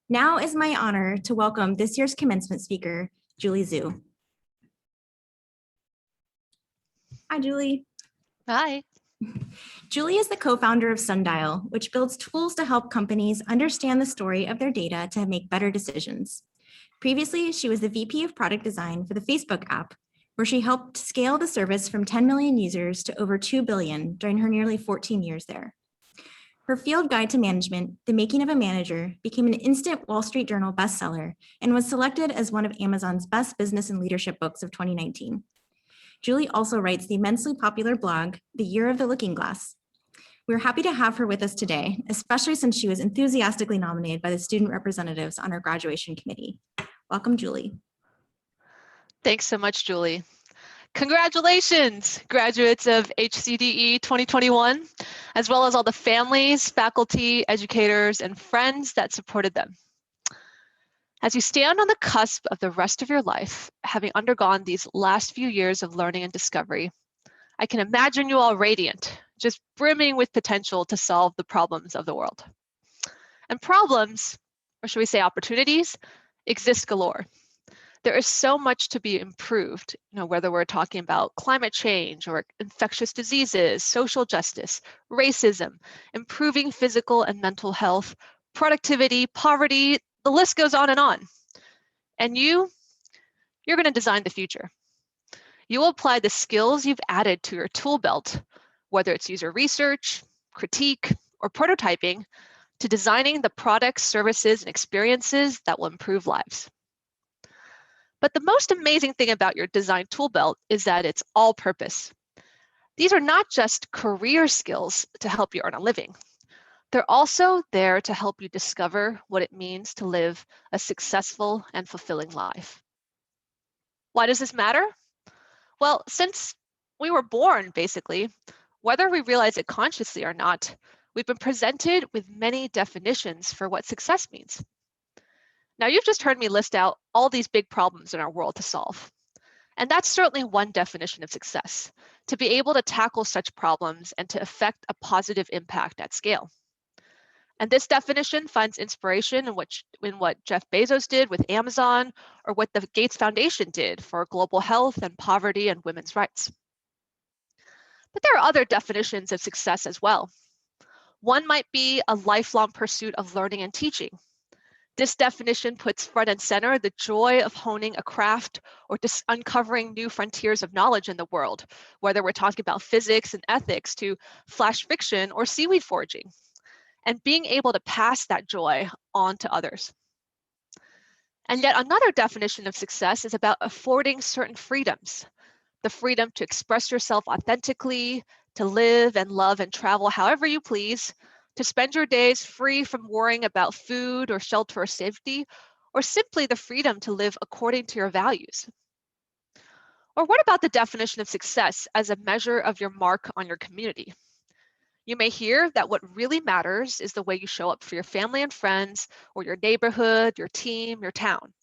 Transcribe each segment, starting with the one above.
Now is my honor to welcome this year's commencement speaker, Julie Zhuo. Hi, Julie. Hi. Julie is the co-founder of Sundial, which builds tools to help companies understand the story of their data to make better decisions. Previously, she was the VP of product design for the Facebook app, where she helped scale the service from 10 million users to over 2 billion during her nearly 14 years there. Her field guide to management, The Making of a Manager, became an instant Wall Street Journal bestseller and was selected as one of Amazon's best business and leadership books of 2019. Julie also writes the immensely popular blog, The Year of the Looking Glass. We're happy to have her with us today, especially since she was enthusiastically nominated by the student representatives on our graduation committee. Welcome, Julie. Thanks so much, Julie. Congratulations, graduates of HCDE 2021, as well as all the families, faculty, educators, and friends that supported them. As you stand on the cusp of the rest of your life, having undergone these last few years of learning and discovery, I can imagine you all radiant, just brimming with potential to solve the problems of the world. And problems, or should we say opportunities, exist galore. There is so much to be improved, whether we're talking about climate change or infectious diseases, social justice, racism, improving physical and mental health, productivity, poverty, the list goes on. And you're going to design the future. You will apply the skills you've added to your tool belt, whether it's user research, critique, or prototyping, to designing the products, services, and experiences that will improve lives. But the most amazing thing about your design tool belt is that it's all purpose. These are not just career skills to help you earn a living. They're also there to help you discover what it means to live a successful and fulfilling life. Why does this matter? Well, since we were born, basically, whether we realize it consciously or not, we've been presented with many definitions for what success means. Now, you've just heard me list out all these big problems in our world to solve. And that's certainly one definition of success, to be able to tackle such problems and to effect a positive impact at scale. And this definition finds inspiration in what Jeff Bezos did with Amazon, or what the Gates Foundation did for global health and poverty and women's rights. But there are other definitions of success as well. One might be a lifelong pursuit of learning and teaching. This definition puts front and center the joy of honing a craft or just uncovering new frontiers of knowledge in the world, whether we're talking about physics and ethics to flash fiction or seaweed foraging, and being able to pass that joy on to others. And yet another definition of success is about affording certain freedoms, the freedom to express yourself authentically, to live and love and travel however you please, to spend your days free from worrying about food or shelter or safety, or simply the freedom to live according to your values. Or what about the definition of success as a measure of your mark on your community? You may hear that what really matters is the way you show up for your family and friends, or your neighborhood, your team, your town.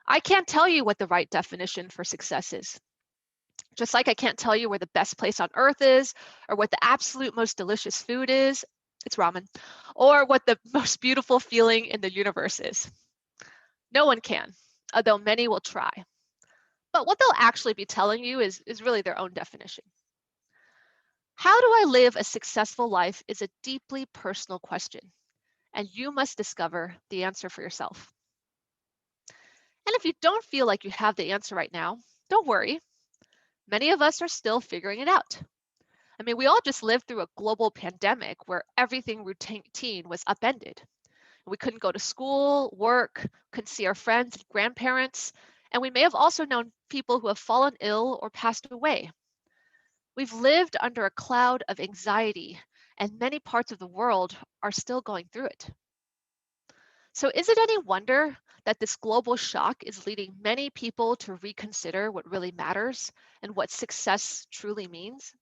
I can't tell you what the right definition for success is. Just like I can't tell you where the best place on earth is, or what the absolute most delicious food is, it's ramen, or what the most beautiful feeling in the universe is. No one can, although many will try. But what they'll actually be telling you is really their own definition. How do I live a successful life is a deeply personal question, and you must discover the answer for yourself. And if you don't feel like you have the answer right now, don't worry. Many of us are still figuring it out. I mean, we all just lived through a global pandemic where everything routine was upended. We couldn't go to school, work, couldn't see our friends and grandparents, and we may have also known people who have fallen ill or passed away. We've lived under a cloud of anxiety, and many parts of the world are still going through it. So is it any wonder that this global shock is leading many people to reconsider what really matters and what success truly means?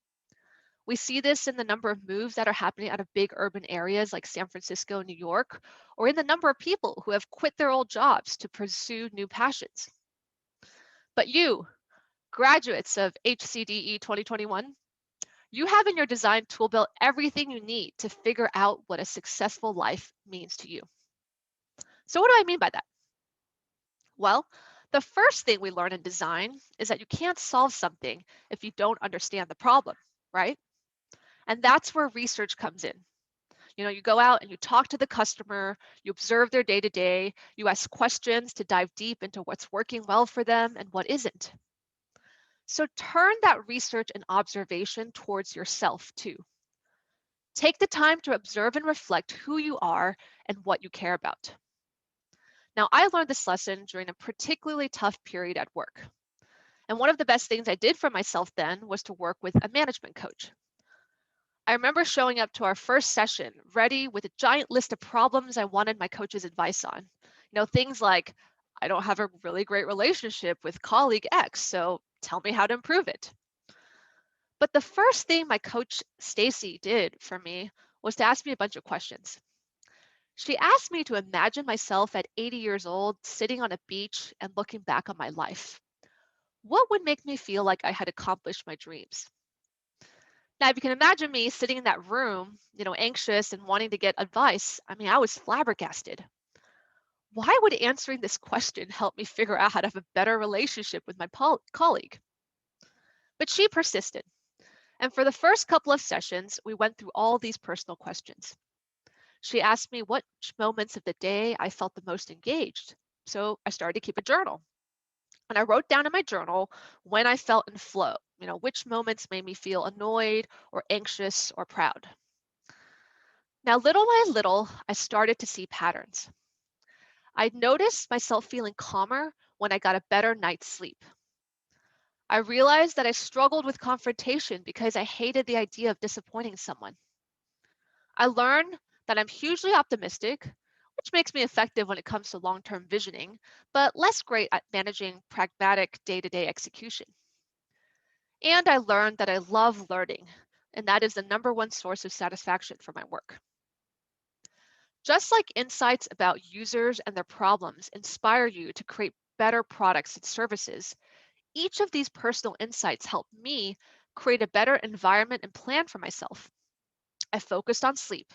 We see this in the number of moves that are happening out of big urban areas like San Francisco and New York, or in the number of people who have quit their old jobs to pursue new passions. But you, graduates of HCDE 2021, you have in your design tool belt everything you need to figure out what a successful life means to you. So what do I mean by that? Well, the first thing we learn in design is that you can't solve something if you don't understand the problem, right? And that's where research comes in. You go out and you talk to the customer, you observe their day to day, you ask questions to dive deep into what's working well for them and what isn't. So turn that research and observation towards yourself too. Take the time to observe and reflect who you are and what you care about. Now, I learned this lesson during a particularly tough period at work. And one of the best things I did for myself then was to work with a management coach. I remember showing up to our first session ready with a giant list of problems I wanted my coach's advice on. Things like, I don't have a really great relationship with colleague X, so tell me how to improve it. But the first thing my coach, Stacy, did for me was to ask me a bunch of questions. She asked me to imagine myself at 80 years old, sitting on a beach and looking back on my life. What would make me feel like I had accomplished my dreams? Now, if you can imagine me sitting in that room, anxious and wanting to get advice, I was flabbergasted. Why would answering this question help me figure out how to have a better relationship with my colleague? But she persisted. And for the first couple of sessions, we went through all these personal questions. She asked me which moments of the day I felt the most engaged. So I started to keep a journal. And I wrote down in my journal when I felt in flow, which moments made me feel annoyed or anxious or proud. Now, little by little, I started to see patterns. I noticed myself feeling calmer when I got a better night's sleep. I realized that I struggled with confrontation because I hated the idea of disappointing someone. I learned that I'm hugely optimistic, which makes me effective when it comes to long-term visioning, but less great at managing pragmatic day-to-day execution. And I learned that I love learning, and that is the number one source of satisfaction for my work. Just like insights about users and their problems inspire you to create better products and services, each of these personal insights help me create a better environment and plan for myself. I focused on sleep.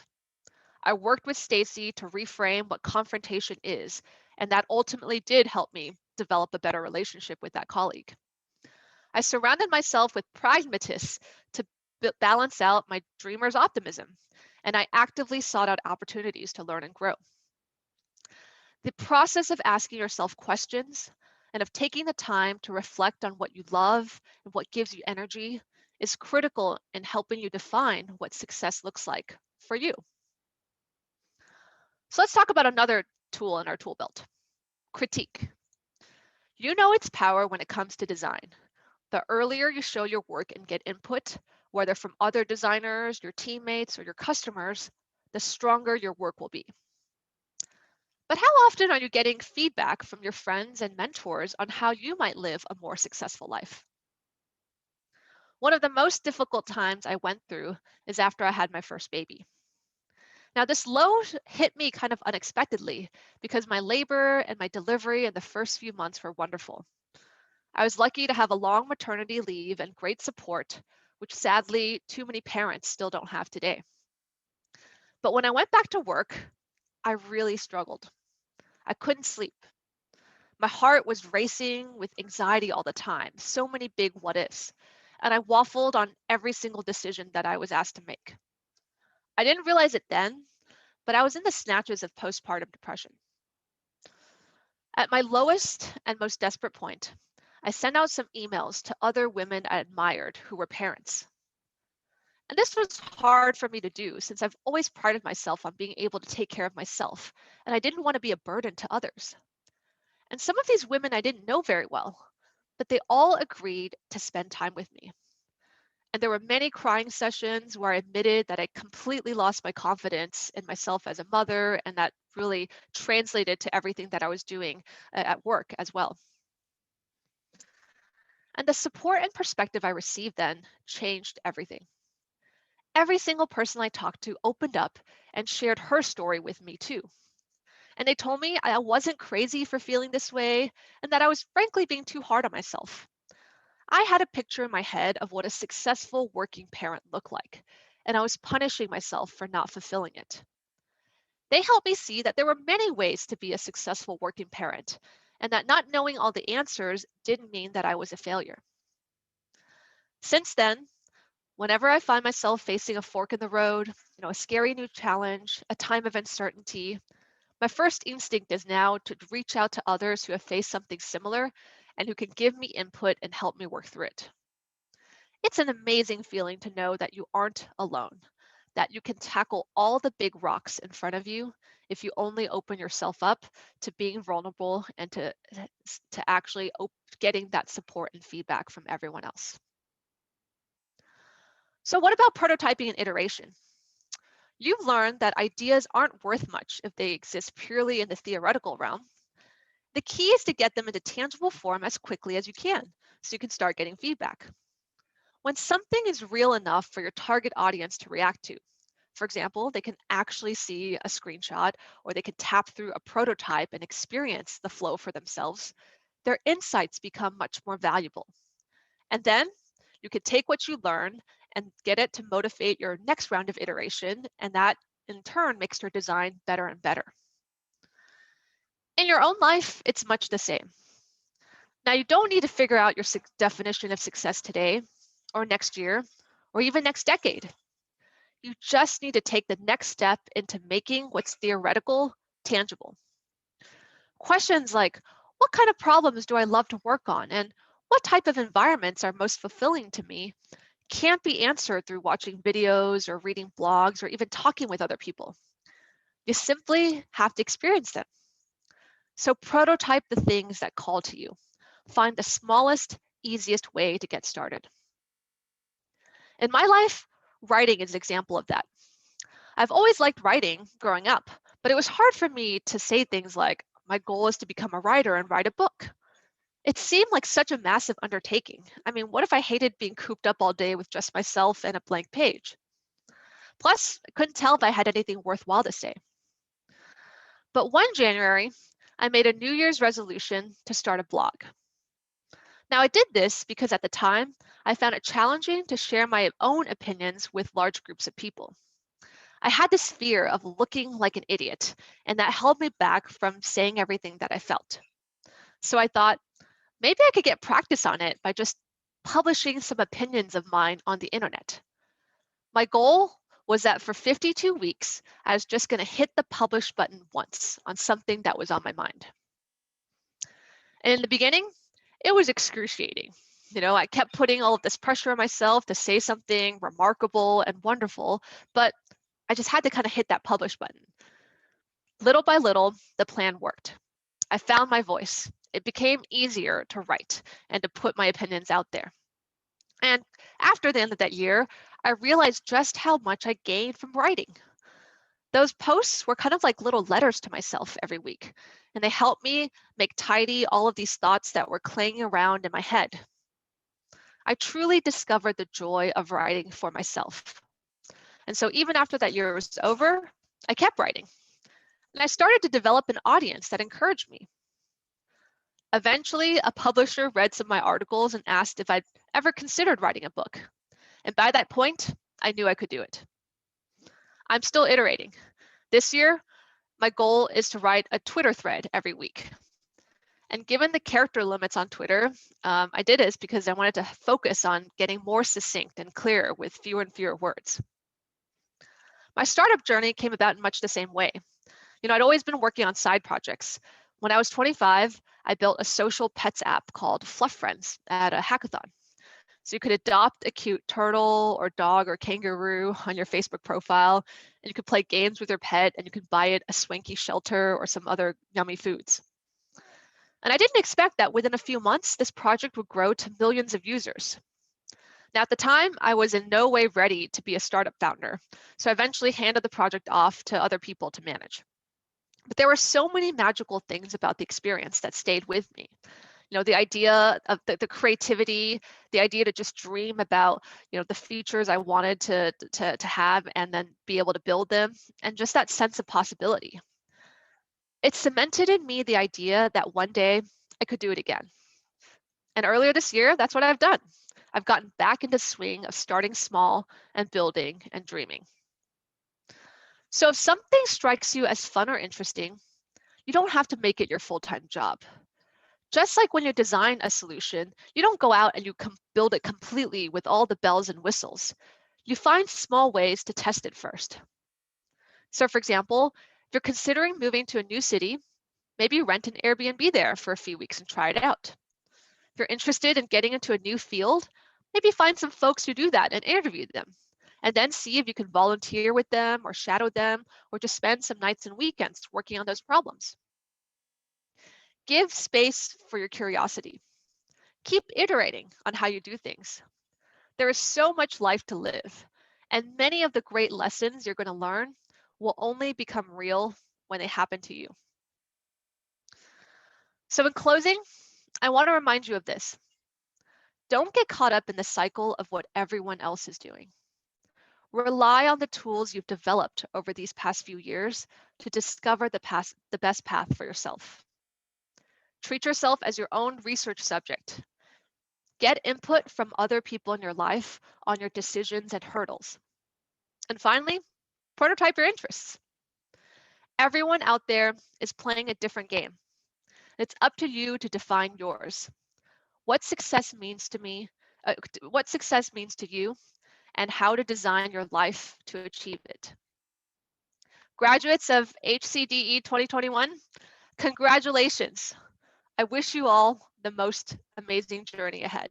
I worked with Stacy to reframe what confrontation is, and that ultimately did help me develop a better relationship with that colleague. I surrounded myself with pragmatists to balance out my dreamer's optimism, and I actively sought out opportunities to learn and grow. The process of asking yourself questions and of taking the time to reflect on what you love and what gives you energy is critical in helping you define what success looks like for you. So let's talk about another tool in our tool belt, critique. You know its power when it comes to design. The earlier you show your work and get input, whether from other designers, your teammates, or your customers, the stronger your work will be. But how often are you getting feedback from your friends and mentors on how you might live a more successful life? One of the most difficult times I went through is after I had my first baby. Now, this low hit me kind of unexpectedly because my labor and my delivery in the first few months were wonderful. I was lucky to have a long maternity leave and great support, which sadly too many parents still don't have today. But when I went back to work, I really struggled. I couldn't sleep. My heart was racing with anxiety all the time, so many big what ifs, and I waffled on every single decision that I was asked to make. I didn't realize it then, but I was in the snatches of postpartum depression. At my lowest and most desperate point, I sent out some emails to other women I admired who were parents. And this was hard for me to do since I've always prided myself on being able to take care of myself, and I didn't want to be a burden to others. And some of these women I didn't know very well, but they all agreed to spend time with me. And there were many crying sessions where I admitted that I completely lost my confidence in myself as a mother, and that really translated to everything that I was doing at work as well. And the support and perspective I received then changed everything. Every single person I talked to opened up and shared her story with me too. And they told me I wasn't crazy for feeling this way and that I was frankly being too hard on myself. I had a picture in my head of what a successful working parent looked like, and I was punishing myself for not fulfilling it. They helped me see that there were many ways to be a successful working parent, and that not knowing all the answers didn't mean that I was a failure. Since then, whenever I find myself facing a fork in the road, a scary new challenge, a time of uncertainty, my first instinct is now to reach out to others who have faced something similar and who can give me input and help me work through it. It's an amazing feeling to know that you aren't alone, that you can tackle all the big rocks in front of you if you only open yourself up to being vulnerable and to actually getting that support and feedback from everyone else. So what about prototyping and iteration? You've learned that ideas aren't worth much if they exist purely in the theoretical realm. The key is to get them into tangible form as quickly as you can, so you can start getting feedback. When something is real enough for your target audience to react to, for example, they can actually see a screenshot or they can tap through a prototype and experience the flow for themselves, their insights become much more valuable. And then you can take what you learn and get it to motivate your next round of iteration, and that in turn makes your design better and better. In your own life, it's much the same. Now, you don't need to figure out your definition of success today or next year or even next decade. You just need to take the next step into making what's theoretical tangible. Questions like, what kind of problems do I love to work on? And what type of environments are most fulfilling to me? Can't be answered through watching videos or reading blogs or even talking with other people. You simply have to experience them. So prototype the things that call to you. Find the smallest, easiest way to get started. In my life, writing is an example of that. I've always liked writing growing up, but it was hard for me to say things like, my goal is to become a writer and write a book. It seemed like such a massive undertaking. I mean, what if I hated being cooped up all day with just myself and a blank page? Plus, I couldn't tell if I had anything worthwhile to say. But one January, I made a New Year's resolution to start a blog. Now, I did this because at the time, I found it challenging to share my own opinions with large groups of people. I had this fear of looking like an idiot, and that held me back from saying everything that I felt. So I thought, maybe I could get practice on it by just publishing some opinions of mine on the internet. My goal was that for 52 weeks, I was just going to hit the publish button once on something that was on my mind. And in the beginning, it was excruciating. I kept putting all of this pressure on myself to say something remarkable and wonderful, but I just had to kind of hit that publish button. Little by little, the plan worked. I found my voice. It became easier to write and to put my opinions out there. And after the end of that year, I realized just how much I gained from writing. Those posts were kind of like little letters to myself every week, and they helped me make tidy all of these thoughts that were clanging around in my head. I truly discovered the joy of writing for myself. And so even after that year was over, I kept writing. And I started to develop an audience that encouraged me. Eventually, a publisher read some of my articles and asked if I'd ever considered writing a book. And by that point, I knew I could do it. I'm still iterating. This year, my goal is to write a Twitter thread every week. And given the character limits on Twitter, I did this because I wanted to focus on getting more succinct and clear with fewer and fewer words. My startup journey came about in much the same way. I'd always been working on side projects. When I was 25, I built a social pets app called Fluff Friends at a hackathon. So you could adopt a cute turtle or dog or kangaroo on your Facebook profile, and you could play games with your pet, and you could buy it a swanky shelter or some other yummy foods. And I didn't expect that within a few months, this project would grow to millions of users. Now, at the time, I was in no way ready to be a startup founder, so I eventually handed the project off to other people to manage. But there were so many magical things about the experience that stayed with me. The idea of the creativity, the idea to just dream about, the features I wanted to have and then be able to build them, and just that sense of possibility. It cemented in me the idea that one day I could do it again. And earlier this year, that's what I've done. I've gotten back into the swing of starting small and building and dreaming. So if something strikes you as fun or interesting, you don't have to make it your full-time job. Just like when you design a solution, you don't go out and you build it completely with all the bells and whistles. You find small ways to test it first. So for example, if you're considering moving to a new city, maybe rent an Airbnb there for a few weeks and try it out. If you're interested in getting into a new field, maybe find some folks who do that and interview them. And then see if you can volunteer with them or shadow them or just spend some nights and weekends working on those problems. Give space for your curiosity. Keep iterating on how you do things. There is so much life to live, and many of the great lessons you're going to learn will only become real when they happen to you. So in closing, I want to remind you of this. Don't get caught up in the cycle of what everyone else is doing. Rely on the tools you've developed over these past few years to discover the best path for yourself. Treat yourself as your own research subject. Get input from other people in your life on your decisions and hurdles. And finally, prototype your interests. Everyone out there is playing a different game. It's up to you to define yours. What success means to me, what success means to you, and how to design your life to achieve it. Graduates of HCDE 2021, congratulations. I wish you all the most amazing journey ahead.